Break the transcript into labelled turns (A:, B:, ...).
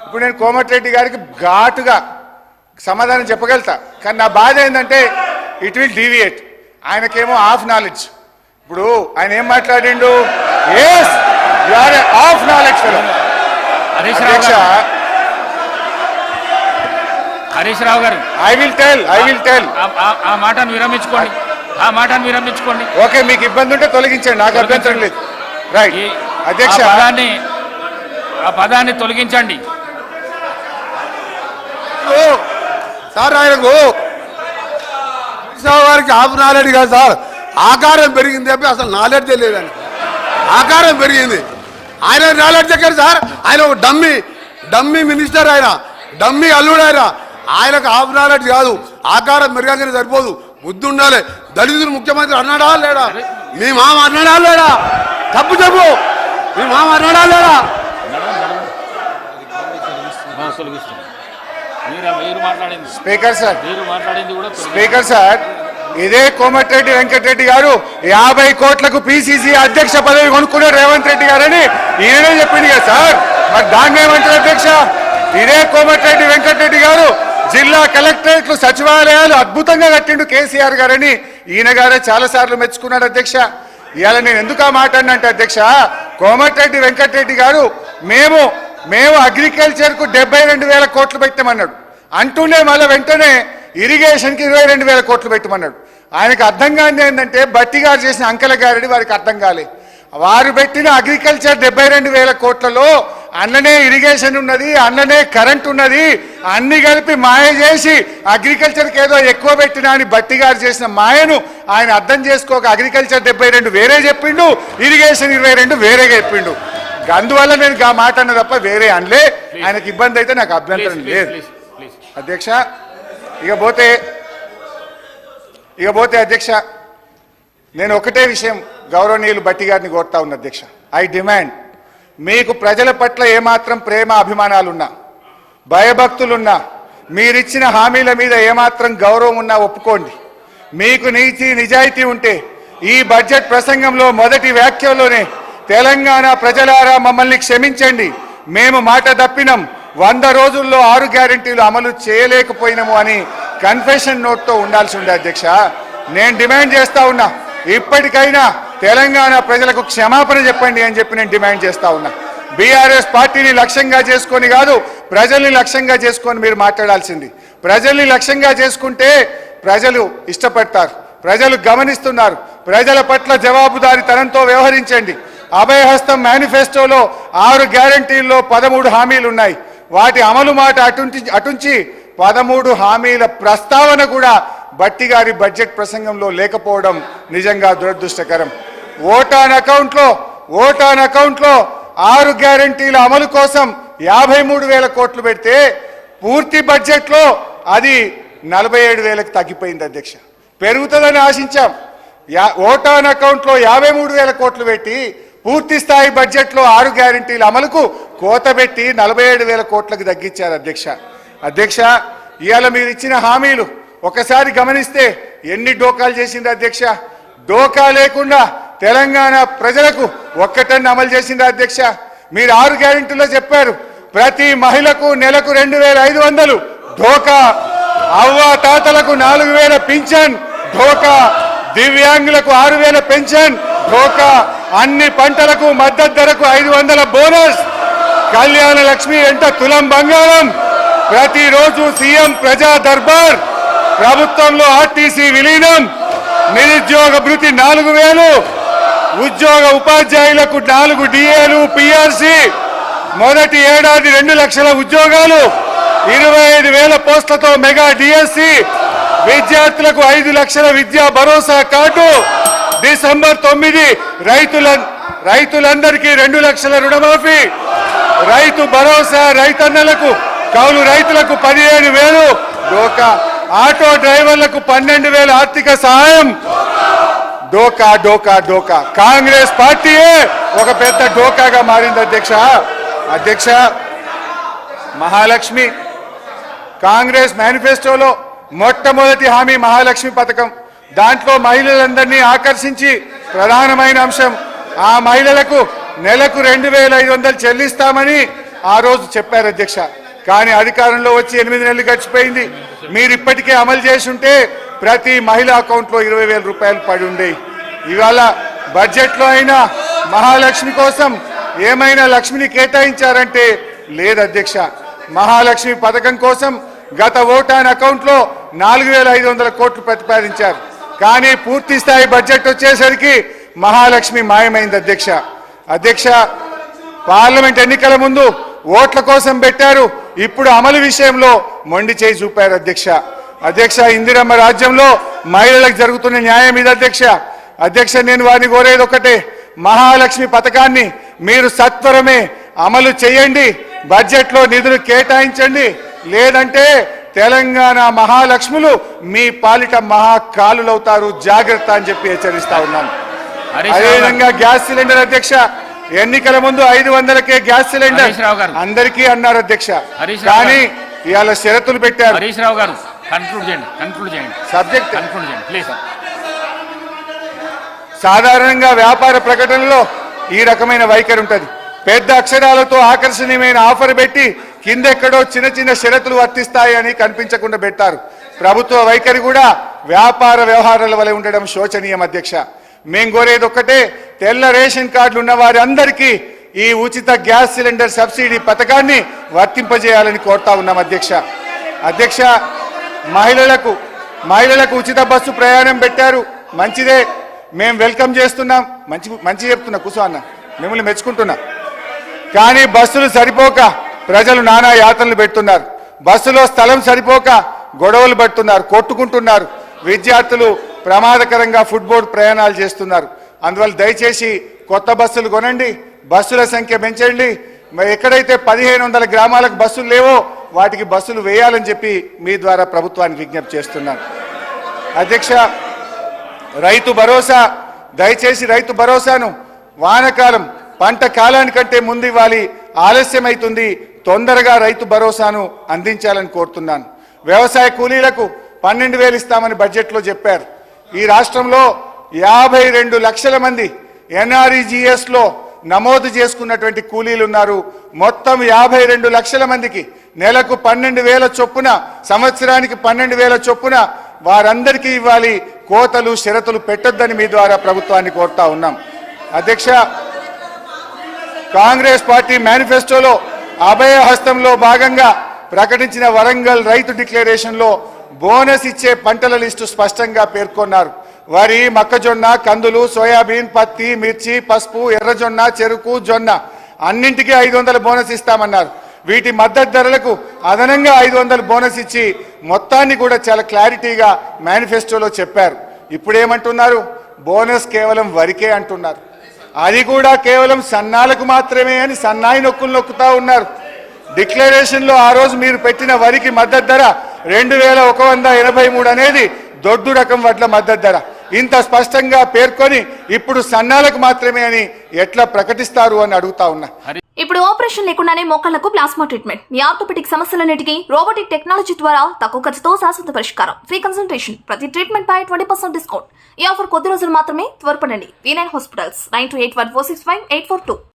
A: ఇప్పుడు నేను కోమటిరెడ్డి గారికి ఘాటుగా సమాధానం చెప్పగలుగుతా, కానీ నా బాధ ఏంటంటే ఇట్ విల్ డీవియేట్. ఆయనకేమో హాఫ్ నాలెడ్జ్. ఇప్పుడు ఆయన ఏం మాట్లాడిండు, yes you are half knowledge fellow.
B: Harish Rao గారు, ఐ విల్ టెల్ ఆ మాటను విరమించుకోండి.
A: ఓకే, మీకు ఇబ్బంది ఉంటే తొలగించండి, నాకు అభ్యంతరం లేదు. రైట్ అధ్యక్ష,
B: ఆ పదాన్ని తొలగించండి.
C: సార్ ఆయనకు వారికి హాఫ్ నాలెడ్జ్ కాదు సార్, ఆకారం పెరిగింది తప్పి అసలు నాలెడ్జ్ లేదని. ఆకారం పెరిగింది, ఆయన నాలెడ్జ్ ఎక్కడ సార్? ఆయన ఒక డమ్మీ మినిస్టర్, ఆయన డమ్మీ అల్లుడు. ఆయనకు హాఫ్ నాలెడ్జ్ కాదు, ఆకారం పెరగానే సరిపోదు, బుద్ధి ఉండాలి. దళితులు ముఖ్యమంత్రి అన్నాడా లేడా? మీ మామ అన్నాడా లేడా? తప్పు చెప్పు, మీ మామ అన్నాడా లేడా?
A: స్పీకర్ సార్, ఇదే కోమటిరెడ్డి వెంకటరెడ్డి గారు 50 కోట్లకు పిసిసి అధ్యక్ష పదవి కొనుక్కున్నారు రేవంత్ రెడ్డి గారని ఈయనే చెప్పింది కదా సార్. మరి దాన్ని ఏమంటారు అధ్యక్ష? ఇదే కోమటిరెడ్డి వెంకటరెడ్డి గారు జిల్లా కలెక్టరేట్లు సచివాలయాలు అద్భుతంగా కట్టిండు కేసీఆర్ గారని ఈయన గారే చాలా సార్లు మెచ్చుకున్నాడు అధ్యక్ష. ఇవాళ నేను ఎందుకు ఆ మాట అన్నంటే అధ్యక్ష, కోమటిరెడ్డి వెంకటరెడ్డి గారు మేము అగ్రికల్చర్ కు 72,000 కోట్లు పెట్టామన్నాడు అంటూనే మళ్ళీ వెంటనే ఇరిగేషన్ కి 22,000 కోట్లు పెట్టమన్నాడు. ఆయనకు అర్థం కాని ఏంటంటే బట్టి గారు చేసిన అంకెల గారిని వారికి అర్థం కాలే. వారు పెట్టిన అగ్రికల్చర్ 72,000 కోట్లలో అన్ననే ఇరిగేషన్ ఉన్నది, అన్ననే కరెంట్ ఉన్నది, అన్ని కలిపి మాయ చేసి అగ్రికల్చర్కి ఏదో ఎక్కువ పెట్టినా అని బట్టి గారు చేసిన మాయను ఆయన అర్థం చేసుకోక అగ్రికల్చర్ 72 వేరే చెప్పిండు, ఇరిగేషన్ 22 వేరేగా చెప్పిండు. అందువల్ల నేను ఆ మాట అన్న తప్ప వేరే అనలే. ఆయనకు ఇబ్బంది అయితే నాకు అభ్యంతరం లేదు అధ్యక్ష. ఇకపోతే అధ్యక్ష, నేను ఒకటే విషయం గౌరవనీయులు బట్టి గారిని కోరుతా ఉన్నా అధ్యక్ష. ఐ డిమాండ్, మీకు ప్రజల పట్ల ఏమాత్రం ప్రేమ అభిమానాలున్నా, భయభక్తులున్నా, మీరిచ్చిన హామీల మీద ఏమాత్రం గౌరవం ఉన్నా ఒప్పుకోండి. మీకు నీతి నిజాయితీ ఉంటే ఈ బడ్జెట్ ప్రసంగంలో మొదటి వ్యాఖ్యలోనే తెలంగాణ ప్రజలారా మమ్మల్ని క్షమించండి, మేము మాట తప్పినాం, 100 రోజుల్లో 6 గ్యారెంటీలు అమలు చేయలేకపోయినాము అని కన్ఫెషన్ నోట్తో ఉండాల్సి ఉండే అధ్యక్ష. నేను డిమాండ్ చేస్తా ఉన్నా, ఇప్పటికైనా తెలంగాణ ప్రజలకు క్షమాపణ చెప్పండి అని చెప్పి నేను డిమాండ్ చేస్తా ఉన్నా. బీఆర్ఎస్ పార్టీని లక్ష్యంగా చేసుకొని కాదు, ప్రజల్ని లక్ష్యంగా చేసుకొని మీరు మాట్లాడాల్సింది. ప్రజల్ని లక్ష్యంగా చేసుకుంటే ప్రజలు ఇష్టపడతారు, ప్రజలు గమనిస్తున్నారు. ప్రజల పట్ల జవాబుదారీతనంతో వ్యవహరించండి. అభయహస్తం మేనిఫెస్టోలో 6 గ్యారెంటీల్లో 13 హామీలు ఉన్నాయి. వాటి అమలు మాట అటుంచి 13 హామీల ప్రస్తావన కూడా బట్టి గారి బడ్జెట్ ప్రసంగంలో లేకపోవడం నిజంగా దురదృష్టకరం. ఓటాన్ అకౌంట్లో 6 గ్యారెంటీల అమలు కోసం 53,000 కోట్లు పెడితే పూర్తి బడ్జెట్లో అది 47,000కు తగ్గిపోయింది అధ్యక్ష. పెరుగుతుందని ఆశించాం. ఓటాన్ అకౌంట్లో 53,000 కోట్లు పెట్టి పూర్తి స్థాయి బడ్జెట్లో 6 గ్యారెంటీల అమలుకు కోత పెట్టి 47,000 కోట్లకు తగ్గించారు అధ్యక్ష. ఇవాళ మీరు ఇచ్చిన హామీలు ఒకసారి గమనిస్తే ఎన్ని డోకాలు చేసింది అధ్యక్ష. డోకా లేకుండా తెలంగాణ ప్రజలకు ఒక్కటన్ను అమలు చేసింది అధ్యక్ష. మీరు 6 గ్యారెంటీలో చెప్పారు, ప్రతి మహిళకు నెలకు 2,500 ఢోకా, అవ్వ తాతలకు 4,000 పింఛన్ ఢోకా, దివ్యాంగులకు 6,000 పెన్షన్ ఢోకా, అన్ని పంటలకు మద్దతు ధరకు 500 బోనస్, కళ్యాణ లక్ష్మి ఎంట తులం బంగారం, ప్రతిరోజు సీఎం ప్రజా దర్బార్, ప్రభుత్వంలో ఆర్టీసీ విలీనం, నిరుద్యోగ భృతి 4,000, ఉద్యోగ ఉపాధ్యాయులకు 4 డిఏలు పిఆర్సి, మొదటి ఏడాది 2 లక్షల ఉద్యోగాలు, 25,000 పోస్టులతో మెగా డిఎస్సి, విద్యార్థులకు 5 లక్షల విద్యా భరోసా కార్డు, డిసెంబర్ 9 రైతులందరికీ 2 లక్షల రుణమాఫీ, రైతు భరోసా రైతన్నలకు, కౌలు రైతులకు 15,000 డోకా, ఆటో డ్రైవర్లకు 12,000 ఆర్థిక సహాయం. డోకా డోకా డోకా కాంగ్రెస్ పార్టీయే ఒక పెద్ద డోకాగా మారింది అధ్యక్ష. మహాలక్ష్మి కాంగ్రెస్ మేనిఫెస్టోలో మొట్టమొదటి హామీ మహాలక్ష్మి పథకం. దాంట్లో మహిళలందరినీ ఆకర్షించి ప్రధానమైన అంశం, ఆ మహిళలకు నెలకు 2,500 చెల్లిస్తామని ఆ రోజు చెప్పారు అధ్యక్ష. కానీ అధికారంలో వచ్చి 8 నెలలు గడిచిపోయింది. మీరు ఇప్పటికే అమలు చేసి ఉంటే ప్రతి మహిళ అకౌంట్లో 20,000 రూపాయలు పడి ఉండేవి. ఇవాళ బడ్జెట్లో అయినా మహాలక్ష్మి కోసం ఏమైనా లక్ష్మిని కేటాయించారంటే లేదు అధ్యక్ష. మహాలక్ష్మి పథకం కోసం గత ఓటాన్ అకౌంట్లో 4,500 కోట్లు ప్రతిపాదించారు. కానీ పూర్తి స్థాయి బడ్జెట్ వచ్చేసరికి మహాలక్ష్మి మాయమైంది అధ్యక్ష. అధ్యక్ష, పార్లమెంట్ ఎన్నికల ముందు ఓట్ల కోసం పెట్టారు, ఇప్పుడు అమలు విషయంలో మొండి చేయి చూపారు అధ్యక్ష. అధ్యక్ష, ఇందిరమ్మ రాజ్యంలో మహిళలకు జరుగుతున్న న్యాయం ఇది అధ్యక్ష. అధ్యక్ష, నేను వారిని కోరేది ఒకటే, మహాలక్ష్మి పథకాన్ని మీరు సత్వరమే అమలు చేయండి, బడ్జెట్లో నిధులు కేటాయించండి. లేదంటే తెలంగాణ మహాలక్ష్ములు మీ పాలిట మహాకాలులవుతారు, జాగ్రత్త అని చెప్పి హెచ్చరిస్తా ఉన్నాను. అదేవిధంగా గ్యాస్ సిలిండర్ అధ్యక్ష, ఎన్నికల ముందు 500కే గ్యాస్ సిలిండర్ అందరికీ అన్నారు అధ్యక్ష. కానీ ఇవాళ షరతులు పెట్టారు.
B: హరీష్ రావు గారు కన్క్లూడ్ చేయండి.
A: Subject
B: please.
A: సాధారణంగా వ్యాపార ప్రకటనలో ఈ రకమైన వైఖరి ఉంటుంది. పెద్ద అక్షరాలతో ఆకర్షణీయమైన ఆఫర్ పెట్టి కిందెక్కడో చిన్న చిన్న షరతులు వర్తిస్తాయని కనిపించకుండా పెట్టారు. ప్రభుత్వ వైఖరి కూడా వ్యాపార వ్యవహారాల వలె ఉండడం శోచనీయం అధ్యక్ష. మేం కోరేది ఒక్కటే, తెల్ల రేషన్ కార్డులు ఉన్న వారి అందరికీ ఈ ఉచిత గ్యాస్ సిలిండర్ సబ్సిడీ పథకాన్ని వర్తింపజేయాలని కోరుతా ఉన్నాం అధ్యక్ష. అధ్యక్ష, మహిళలకు ఉచిత బస్సు ప్రయాణం పెట్టారు, మంచిదే, మేము వెల్కమ్ చేస్తున్నాం. మంచి చెప్తున్నా, కూర్చో అన్న, మిమ్మల్ని మెచ్చుకుంటున్నా. కానీ బస్సులు సరిపోక ప్రజలు నానా యాతనలు పెడుతున్నారు. బస్సులో స్థలం సరిపోక గొడవలు పడుతున్నారు, కొట్టుకుంటున్నారు. విద్యార్థులు ప్రమాదకరంగా ఫుట్బోర్డ్ ప్రయాణాలు చేస్తున్నారు. అందువల్ల దయచేసి కొత్త బస్సులు కొనండి, బస్సుల సంఖ్య పెంచండి. ఎక్కడైతే 1,500 గ్రామాలకు బస్సులు లేవో వాటికి బస్సులు వేయాలని చెప్పి మీ ద్వారా ప్రభుత్వానికి విజ్ఞప్తి చేస్తున్నాను. అధ్యక్ష, రైతు భరోసా, దయచేసి రైతు భరోసాను వానకాలం పంట కాలానికంటే ముందు ఇవ్వాలి, ఆలస్యమైతుంది. తొందరగా రైతు భరోసాను అందించాలని కోరుతున్నాను. వ్యవసాయ కూలీలకు 12,000 ఇస్తామని బడ్జెట్లో చెప్పారు. ఈ రాష్ట్రంలో 52 లక్షల మంది ఎన్ఆర్ఈజీఎస్లో నమోదు చేసుకున్నటువంటి కూలీలు ఉన్నారు. మొత్తం 52 లక్షల మందికి నెలకు 12,000 చొప్పున, సంవత్సరానికి 12,000 చొప్పున వారందరికీ ఇవ్వాలి. కోతలు షరతులు పెట్టొద్దని మీ ద్వారా ప్రభుత్వాన్ని కోరుతా ఉన్నాం. అధ్యక్ష, కాంగ్రెస్ పార్టీ మేనిఫెస్టోలో అభయ హస్తంలో భాగంగా ప్రకటించిన వరంగల్ రైతు డిక్లరేషన్లో బోనస్ ఇచ్చే పంటల లిస్టు స్పష్టంగా పేర్కొన్నారు. వరి, మొక్కజొన్న, కందులు, సోయాబీన్, పత్తి, మిర్చి, పసుపు, ఎర్రజొన్న, చెరుకు, జొన్న అన్నింటికీ 500 బోనస్ ఇస్తామన్నారు. వీటి మద్దతు ధరలకు అదనంగా 500 బోనస్ ఇచ్చి మొత్తాన్ని కూడా చాలా క్లారిటీగా మేనిఫెస్టోలో చెప్పారు. ఇప్పుడేమంటున్నారు? బోనస్ కేవలం వరికే అంటున్నారు. అది కూడా కేవలం సన్నాలకు మాత్రమే అని సన్నాయి నొక్కులు నొక్కుతా ఉన్నారు. డిక్లరేషన్లో ఆ రోజు మీరు పెట్టిన వరికి మద్దతు ధర 2,183 అనేది దొడ్డు రకం వడ్ల మద్దతు ధర. ఇంత స్పష్టంగా పేర్కొని ఇప్పుడు సన్నాలకు మాత్రమే అని ఎట్లా ప్రకటిస్తారు అని అడుగుతా ఉన్నా.
D: ఇప్పుడు ఆపరేషన్ లేకుండానే మోకాళ్లకు ప్లాస్మా ట్రీట్మెంట్, మీ ఆర్థోపెటిక్ సమస్యలన్నిటికీ రోబోటిక్ టెక్నాలజీ ద్వారా తక్కువ ఖర్చుతో శాశ్వత పరిష్కారం, ఫ్రీ కన్సల్టేషన్, ప్రతి ట్రీట్మెంట్ పై 20% డిస్కౌంట్. ఈ ఆఫర్ కొద్ది రోజులు మాత్రమే, త్వరపడండి. V9 hospitals 9281465842.